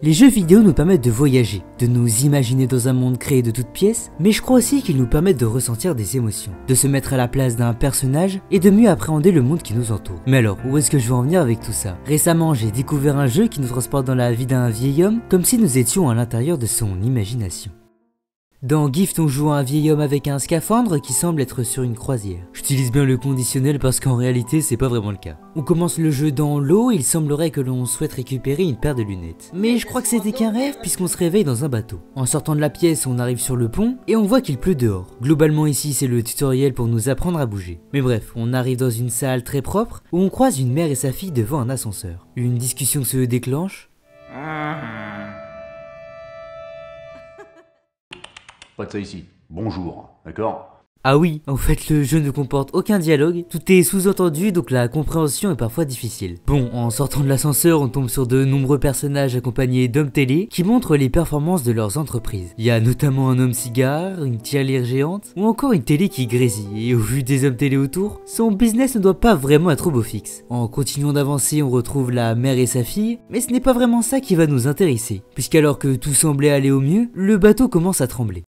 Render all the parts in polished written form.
Les jeux vidéo nous permettent de voyager, de nous imaginer dans un monde créé de toutes pièces, mais je crois aussi qu'ils nous permettent de ressentir des émotions, de se mettre à la place d'un personnage et de mieux appréhender le monde qui nous entoure. Mais alors, où est-ce que je veux en venir avec tout ça? Récemment, j'ai découvert un jeu qui nous transporte dans la vie d'un vieil homme, comme si nous étions à l'intérieur de son imagination. Dans Gift, on joue un vieil homme avec un scaphandre qui semble être sur une croisière. J'utilise bien le conditionnel parce qu'en réalité, c'est pas vraiment le cas. On commence le jeu dans l'eau et il semblerait que l'on souhaite récupérer une paire de lunettes. Mais je crois que c'était qu'un rêve puisqu'on se réveille dans un bateau. En sortant de la pièce, on arrive sur le pont et on voit qu'il pleut dehors. Globalement ici, c'est le tutoriel pour nous apprendre à bouger. Mais bref, on arrive dans une salle très propre où on croise une mère et sa fille devant un ascenseur. Une discussion se déclenche. Pas de ça ici. Bonjour, d'accord? Ah oui, en fait le jeu ne comporte aucun dialogue, tout est sous-entendu donc la compréhension est parfois difficile. Bon, en sortant de l'ascenseur on tombe sur de nombreux personnages accompagnés d'hommes télé qui montrent les performances de leurs entreprises. Il y a notamment un homme cigare, une tirelire géante ou encore une télé qui grésille et au vu des hommes télé autour, son business ne doit pas vraiment être au beau fixe. En continuant d'avancer on retrouve la mère et sa fille, mais ce n'est pas vraiment ça qui va nous intéresser, puisqu'alors que tout semblait aller au mieux, le bateau commence à trembler.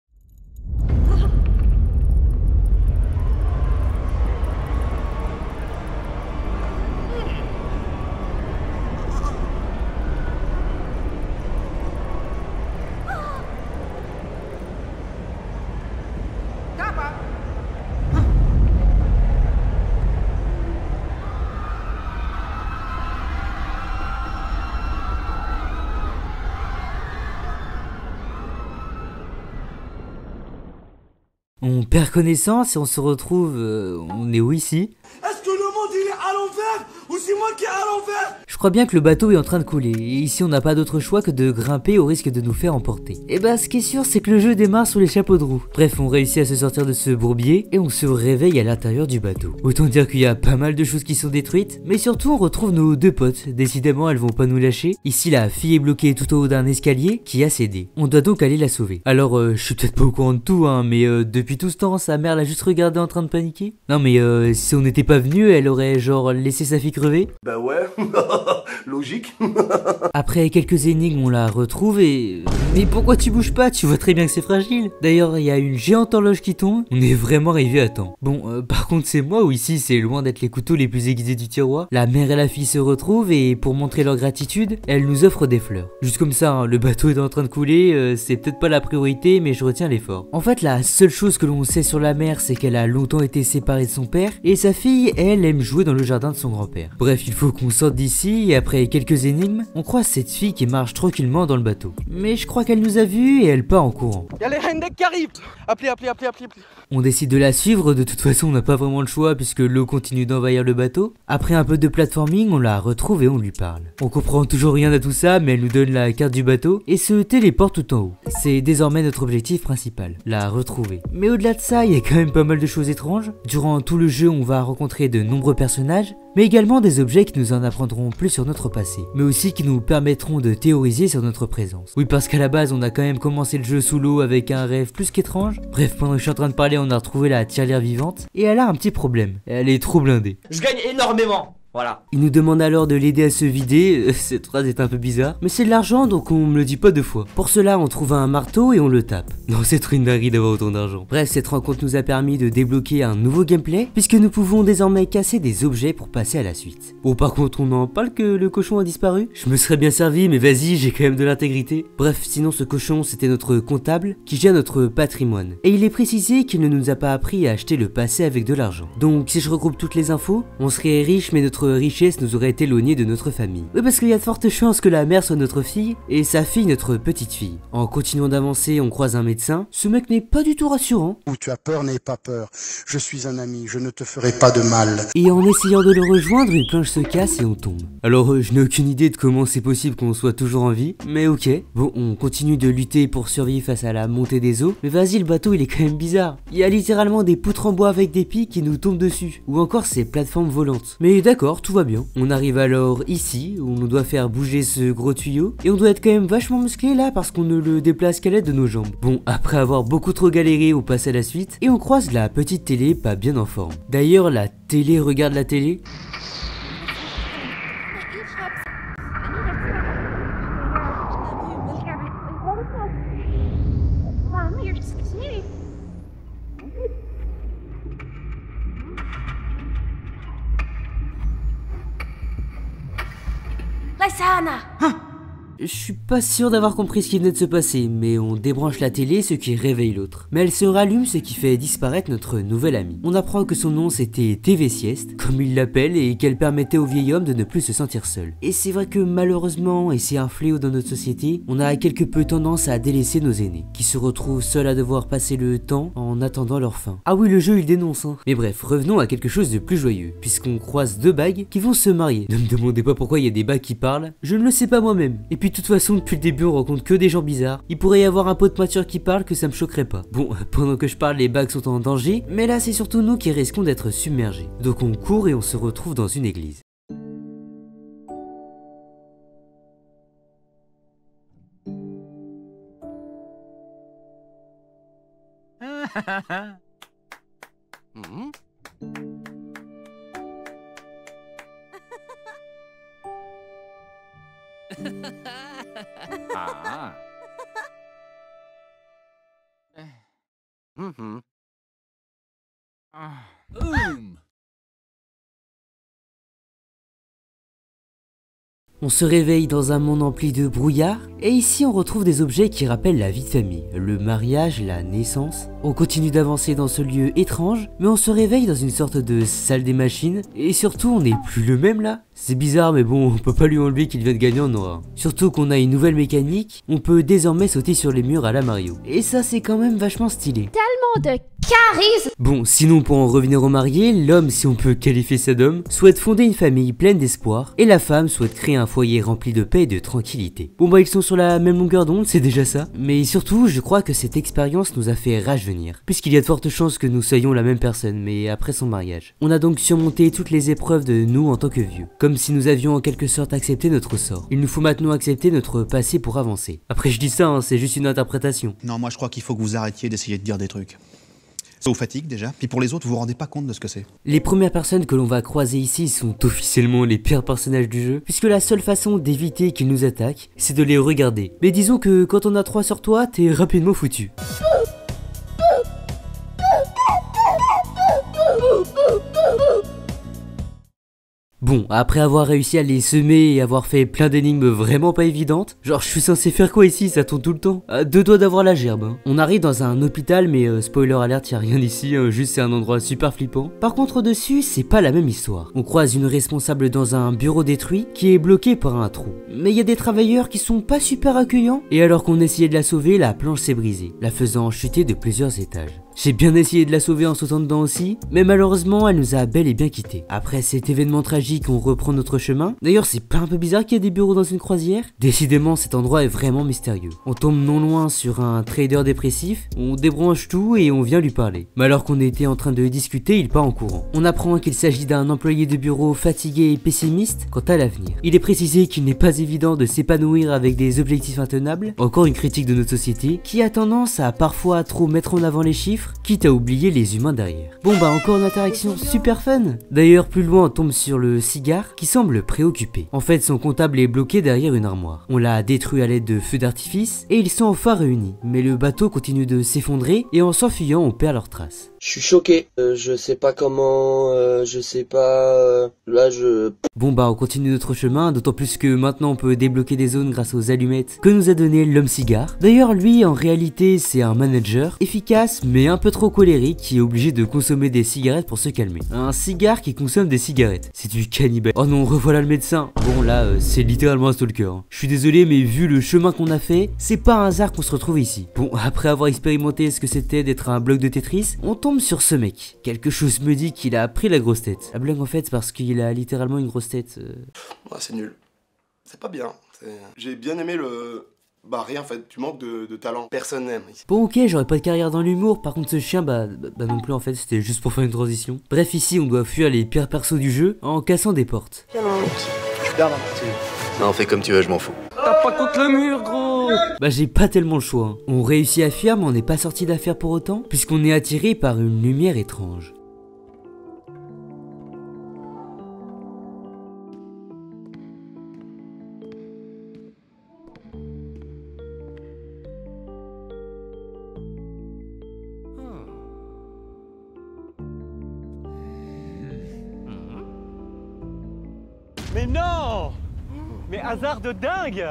On perd connaissance et on se retrouve... on est où ici? Est-ce que le monde il est à l'envers ou c'est moi qui est à l'envers? Je crois bien que le bateau est en train de couler, et ici on n'a pas d'autre choix que de grimper au risque de nous faire emporter. Et bah ce qui est sûr c'est que le jeu démarre sous les chapeaux de roue. Bref, on réussit à se sortir de ce bourbier, et on se réveille à l'intérieur du bateau. Autant dire qu'il y a pas mal de choses qui sont détruites, mais surtout on retrouve nos deux potes, décidément elles vont pas nous lâcher. Ici la fille est bloquée tout au haut d'un escalier qui a cédé. On doit donc aller la sauver. Alors je suis peut-être pas au courant de tout hein, mais depuis tout ce temps sa mère l'a juste regardé en train de paniquer. Non mais si on n'était pas venu, elle aurait genre laissé sa fille crever. Bah ouais, logique. Après quelques énigmes, on la retrouve et... Mais pourquoi tu bouges pas? Tu vois très bien que c'est fragile. D'ailleurs, il y a une géante horloge qui tombe. On est vraiment arrivé à temps. Bon, par contre, c'est moi ou ici, c'est loin d'être les couteaux les plus aiguisés du tiroir. La mère et la fille se retrouvent et pour montrer leur gratitude, elles nous offrent des fleurs. Juste comme ça, hein, le bateau est en train de couler, c'est peut-être pas la priorité, mais je retiens l'effort. En fait, la seule chose que l'on sait sur la mère, c'est qu'elle a longtemps été séparée de son père et sa fille, elle, aime jouer dans le jardin de son grand-père. Bref, il faut qu'on sorte d'ici et après quelques énigmes, on croise cette fille qui marche tranquillement dans le bateau. Mais je crois qu'elle nous a vus et elle part en courant. Y'a les Hendek qui arrivent. Appelez. On décide de la suivre, de toute façon on n'a pas vraiment le choix puisque l'eau continue d'envahir le bateau. Après un peu de platforming, on la retrouve et on lui parle. On comprend toujours rien à tout ça, mais elle nous donne la carte du bateau et se téléporte tout en haut. C'est désormais notre objectif principal, la retrouver. Mais au-delà de ça, il y a quand même pas mal de choses étranges. Durant tout le jeu, on va rencontrer de nombreux personnages, mais également des objets qui nous en apprendront plus sur notre passé, mais aussi qui nous permettront de théoriser sur notre présence. Oui, parce qu'à la base, on a quand même commencé le jeu sous l'eau avec un rêve plus qu'étrange. Bref, pendant que je suis en train de parler, on a retrouvé la tirelire vivante, et elle a un petit problème. Elle est trop blindée. Je gagne énormément. Voilà. Il nous demande alors de l'aider à se vider, cette phrase est un peu bizarre, mais c'est de l'argent donc on me le dit pas deux fois. Pour cela on trouve un marteau et on le tape. Non, c'est trop une dinguerie d'avoir autant d'argent. Bref, cette rencontre nous a permis de débloquer un nouveau gameplay, puisque nous pouvons désormais casser des objets pour passer à la suite. Bon, par contre on en parle que le cochon a disparu. Je me serais bien servi mais vas-y, j'ai quand même de l'intégrité. Bref, sinon ce cochon c'était notre comptable qui gère notre patrimoine. Et il est précisé qu'il ne nous a pas appris à acheter le passé avec de l'argent. Donc si je regroupe toutes les infos, on serait riche mais notre richesse nous aurait éloigné de notre famille. Oui, parce qu'il y a de fortes chances que la mère soit notre fille et sa fille notre petite fille. En continuant d'avancer, on croise un médecin. Ce mec n'est pas du tout rassurant. Où tu as peur, n'aie pas peur. Je suis un ami, je ne te ferai pas de mal. Et en essayant de le rejoindre, une planche se casse et on tombe. Alors je n'ai aucune idée de comment c'est possible qu'on soit toujours en vie, mais ok. Bon, on continue de lutter pour survivre face à la montée des eaux, mais vas-y, le bateau il est quand même bizarre. Il y a littéralement des poutres en bois avec des pics qui nous tombent dessus, ou encore ces plateformes volantes. Mais d'accord, tout va bien. On arrive alors ici, où on doit faire bouger ce gros tuyau, et on doit être quand même vachement musclé là, parce qu'on ne le déplace qu'à l'aide de nos jambes. Bon, après avoir beaucoup trop galéré, on passe à la suite, et on croise la petite télé pas bien en forme. D'ailleurs, la télé regarde la télé. Mom, you're skinny. Lysana! Je suis pas sûr d'avoir compris ce qui venait de se passer, mais on débranche la télé, ce qui réveille l'autre. Mais elle se rallume, ce qui fait disparaître notre nouvel ami. On apprend que son nom c'était TV Sieste, comme il l'appelle, et qu'elle permettait au vieil homme de ne plus se sentir seul. Et c'est vrai que malheureusement, et c'est un fléau dans notre société, on a quelque peu tendance à délaisser nos aînés, qui se retrouvent seuls à devoir passer le temps en attendant leur fin. Ah oui, le jeu il dénonce, hein. Mais bref, revenons à quelque chose de plus joyeux, puisqu'on croise deux bagues qui vont se marier. Ne me demandez pas pourquoi il y a des bagues qui parlent, je ne le sais pas moi-même. Et puis de toute façon, depuis le début, on rencontre que des gens bizarres. Il pourrait y avoir un pote mature qui parle, que ça me choquerait pas. Bon, pendant que je parle, les bagues sont en danger, mais là, c'est surtout nous qui risquons d'être submergés. Donc on court et on se retrouve dans une église. Ah. On se réveille dans un monde empli de brouillard, et ici on retrouve des objets qui rappellent la vie de famille, le mariage, la naissance. On continue d'avancer dans ce lieu étrange, mais on se réveille dans une sorte de salle des machines, et surtout on n'est plus le même là. C'est bizarre mais bon, on peut pas lui enlever qu'il vient de gagner en aura. Surtout qu'on a une nouvelle mécanique, on peut désormais sauter sur les murs à la Mario. Et ça c'est quand même vachement stylé. Tellement de charisme! Bon, sinon pour en revenir au marié, l'homme, si on peut qualifier ça d'homme, souhaite fonder une famille pleine d'espoir, et la femme souhaite créer un foyer rempli de paix et de tranquillité. Bon bah ils sont sur la même longueur d'onde, c'est déjà ça. Mais surtout, je crois que cette expérience nous a fait rajeunir, puisqu'il y a de fortes chances que nous soyons la même personne, mais après son mariage. On a donc surmonté toutes les épreuves de nous en tant que vieux, comme si nous avions en quelque sorte accepté notre sort. Il nous faut maintenant accepter notre passé pour avancer. Après je dis ça, hein, c'est juste une interprétation. Non, moi je crois qu'il faut que vous arrêtiez d'essayer de dire des trucs. Ça vous fatigue déjà, puis pour les autres, vous vous rendez pas compte de ce que c'est. Les premières personnes que l'on va croiser ici sont officiellement les pires personnages du jeu, puisque la seule façon d'éviter qu'ils nous attaquent, c'est de les regarder. Mais disons que quand on a 3 sur toi, t'es rapidement foutu. Bon, après avoir réussi à les semer et avoir fait plein d'énigmes vraiment pas évidentes, genre je suis censé faire quoi ici, ça tourne tout le temps. À 2 doigts d'avoir la gerbe. Hein. On arrive dans un hôpital mais spoiler alert, y a rien ici, juste c'est un endroit super flippant. Par contre au-dessus, c'est pas la même histoire. On croise une responsable dans un bureau détruit qui est bloquée par un trou. Mais il y a des travailleurs qui sont pas super accueillants, et alors qu'on essayait de la sauver, la planche s'est brisée, la faisant chuter de plusieurs étages. J'ai bien essayé de la sauver en sautant dedans aussi, mais malheureusement elle nous a bel et bien quittés. Après cet événement tragique, on reprend notre chemin. D'ailleurs c'est pas un peu bizarre qu'il y ait des bureaux dans une croisière? Décidément cet endroit est vraiment mystérieux. On tombe non loin sur un trader dépressif, on débranche tout et on vient lui parler. Mais alors qu'on était en train de discuter, il part en courant. On apprend qu'il s'agit d'un employé de bureau fatigué et pessimiste quant à l'avenir. Il est précisé qu'il n'est pas évident de s'épanouir avec des objectifs intenables, encore une critique de notre société, qui a tendance à parfois trop mettre en avant les chiffres, quitte à oublier les humains derrière. Bon bah encore une interaction super fun. D'ailleurs plus loin on tombe sur le cigare qui semble préoccupé. En fait son comptable est bloqué derrière une armoire. On l'a détruit à l'aide de feux d'artifice et ils sont enfin réunis. Mais le bateau continue de s'effondrer et en s'enfuyant on perd leurs traces. Je suis choqué, je sais pas comment, je sais pas, là je... Bon bah on continue notre chemin, d'autant plus que maintenant on peut débloquer des zones grâce aux allumettes que nous a donné l'homme cigare. D'ailleurs lui en réalité c'est un manager efficace mais un peu trop colérique qui est obligé de consommer des cigarettes pour se calmer. Un cigare qui consomme des cigarettes, c'est du cannibale. Oh non, revoilà le médecin. Bon là c'est littéralement un stalker. Je suis désolé mais vu le chemin qu'on a fait, c'est pas un hasard qu'on se retrouve ici. Bon après avoir expérimenté ce que c'était d'être un bloc de Tetris, on tombe sur ce mec. Quelque chose me dit qu'il a pris la grosse tête. La blague en fait parce qu'il a littéralement une grosse tête. Ouais, c'est nul. C'est pas bien. J'ai bien aimé le... Bah rien en fait, tu manques de talent. Personne n'aime ici. Bon ok, j'aurais pas de carrière dans l'humour, par contre ce chien bah non plus en fait, c'était juste pour faire une transition. Bref ici on doit fuir les pires persos du jeu en cassant des portes. Non, fais comme tu veux, je m'en fous. Tape pas contre le mur, gros! Bah j'ai pas tellement le choix. Hein. On réussit à fuir mais on n'est pas sorti d'affaire pour autant, puisqu'on est attiré par une lumière étrange. non! Mais hasard de dingue!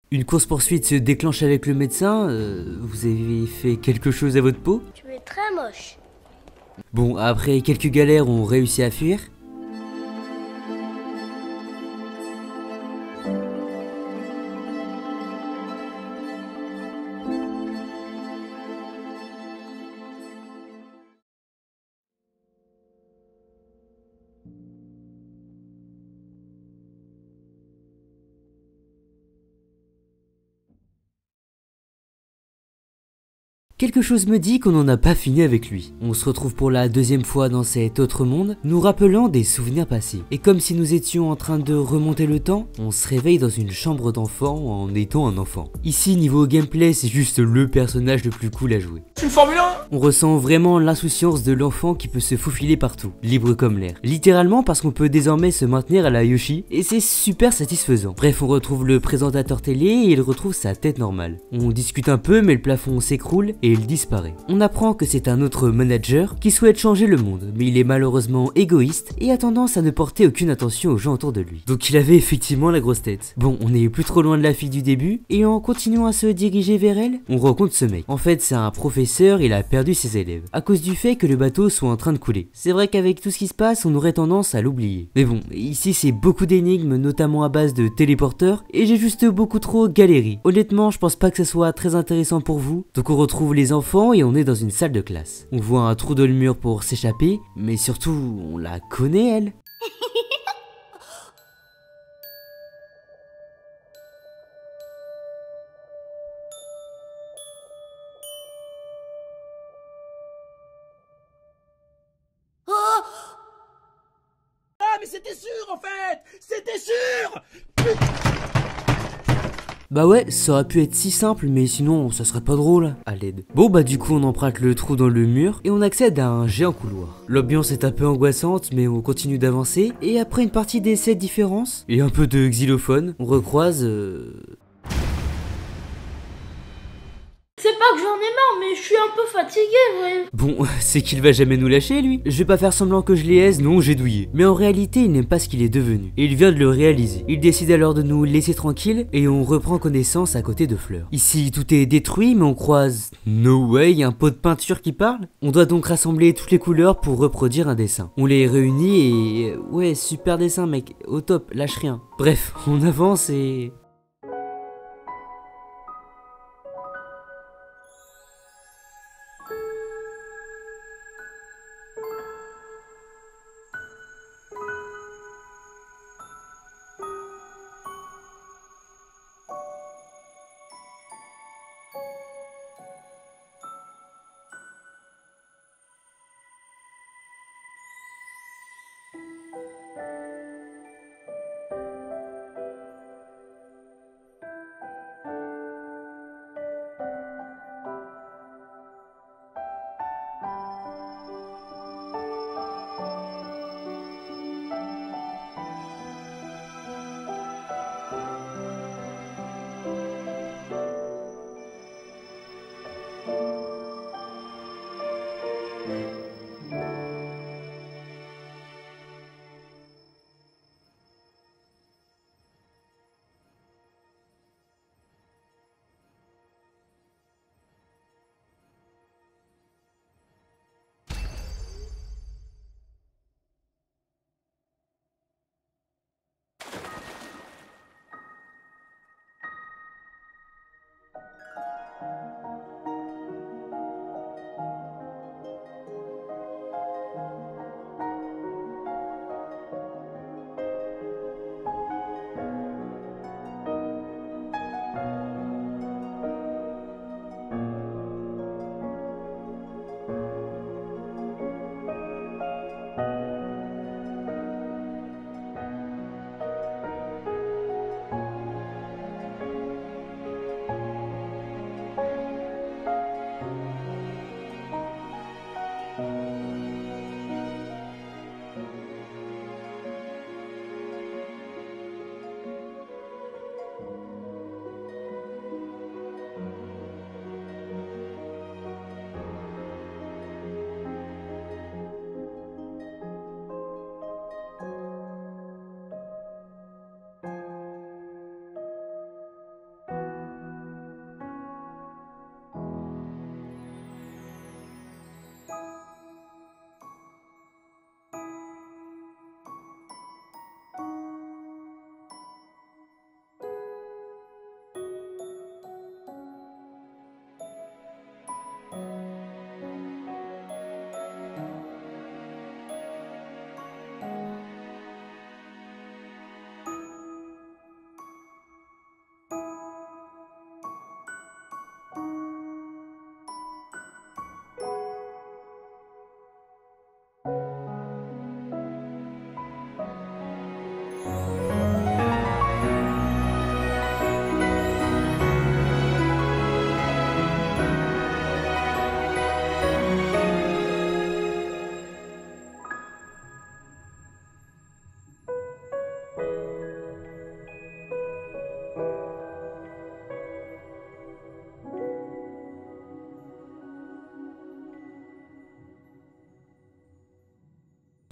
Une course-poursuite se déclenche avec le médecin. Vous avez fait quelque chose à votre peau? Tu es très moche. Bon, après quelques galères, on réussit à fuir. Quelque chose me dit qu'on n'en a pas fini avec lui. On se retrouve pour la deuxième fois dans cet autre monde, nous rappelant des souvenirs passés. Et comme si nous étions en train de remonter le temps, on se réveille dans une chambre d'enfant en étant un enfant. Ici, niveau gameplay, c'est juste le personnage le plus cool à jouer. C'est une Formule 1. On ressent vraiment l'insouciance de l'enfant qui peut se faufiler partout, libre comme l'air. Littéralement parce qu'on peut désormais se maintenir à la Yoshi, et c'est super satisfaisant. Bref, on retrouve le présentateur télé et il retrouve sa tête normale. On discute un peu mais le plafond s'écroule et il disparaît. On apprend que c'est un autre manager qui souhaite changer le monde, mais il est malheureusement égoïste et a tendance à ne porter aucune attention aux gens autour de lui. Donc il avait effectivement la grosse tête. Bon, on est plus trop loin de la fille du début, et en continuant à se diriger vers elle, on rencontre ce mec. En fait, c'est un professeur, il a perdu ses élèves, à cause du fait que le bateau soit en train de couler. C'est vrai qu'avec tout ce qui se passe, on aurait tendance à l'oublier. Mais bon, ici c'est beaucoup d'énigmes, notamment à base de téléporteurs, et j'ai juste beaucoup trop galéré. Honnêtement, je pense pas que ce soit très intéressant pour vous. Donc on retrouve les enfants et on est dans une salle de classe. On voit un trou dans le mur pour s'échapper, mais surtout, on la connaît elle. Ah, mais c'était sûr en fait. C'était sûr. Bah ouais, ça aurait pu être si simple, mais sinon ça serait pas drôle, à l'aide. Bon bah du coup on emprunte le trou dans le mur et on accède à un géant couloir. L'ambiance est un peu angoissante, mais on continue d'avancer, et après une partie d'essais de différence et un peu de xylophone, on recroise... C'est pas que j'en ai marre, mais je suis un peu fatigué, ouais. Bon, c'est qu'il va jamais nous lâcher lui. Je vais pas faire semblant que je les aise, non j'ai douillé. Mais en réalité il n'aime pas ce qu'il est devenu, et il vient de le réaliser. Il décide alors de nous laisser tranquilles, et on reprend connaissance à côté de Fleur. Ici tout est détruit, mais on croise... No way, un pot de peinture qui parle. On doit donc rassembler toutes les couleurs pour reproduire un dessin. On les réunit et... Ouais, super dessin mec, au top, lâche rien. Bref, on avance et...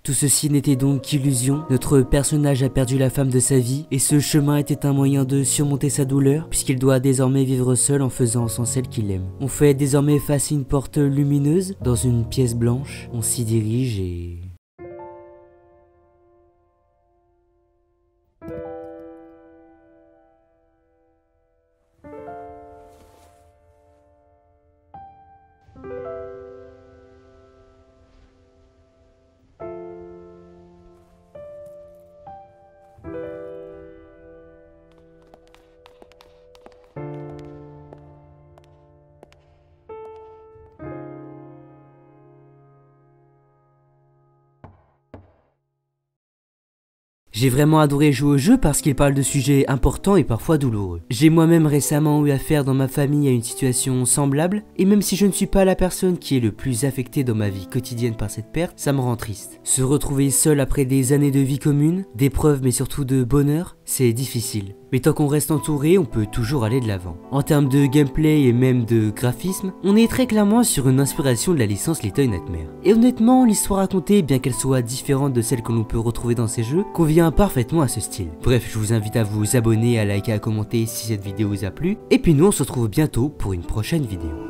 Tout ceci n'était donc qu'illusion, notre personnage a perdu la femme de sa vie, et ce chemin était un moyen de surmonter sa douleur, puisqu'il doit désormais vivre seul en faisant sans celle qu'il aime. On fait désormais face à une porte lumineuse, dans une pièce blanche, on s'y dirige et... J'ai vraiment adoré jouer au jeu parce qu'il parle de sujets importants et parfois douloureux. J'ai moi-même récemment eu affaire dans ma famille à une situation semblable, et même si je ne suis pas la personne qui est le plus affectée dans ma vie quotidienne par cette perte, ça me rend triste. Se retrouver seul après des années de vie commune, d'épreuves mais surtout de bonheur, c'est difficile. Mais tant qu'on reste entouré, on peut toujours aller de l'avant. En termes de gameplay et même de graphisme, on est très clairement sur une inspiration de la licence Little Nightmares. Et honnêtement, l'histoire racontée, bien qu'elle soit différente de celle que l'on peut retrouver dans ces jeux, convient parfaitement à ce style. Bref, je vous invite à vous abonner, à liker, à commenter si cette vidéo vous a plu. Et puis nous, on se retrouve bientôt pour une prochaine vidéo.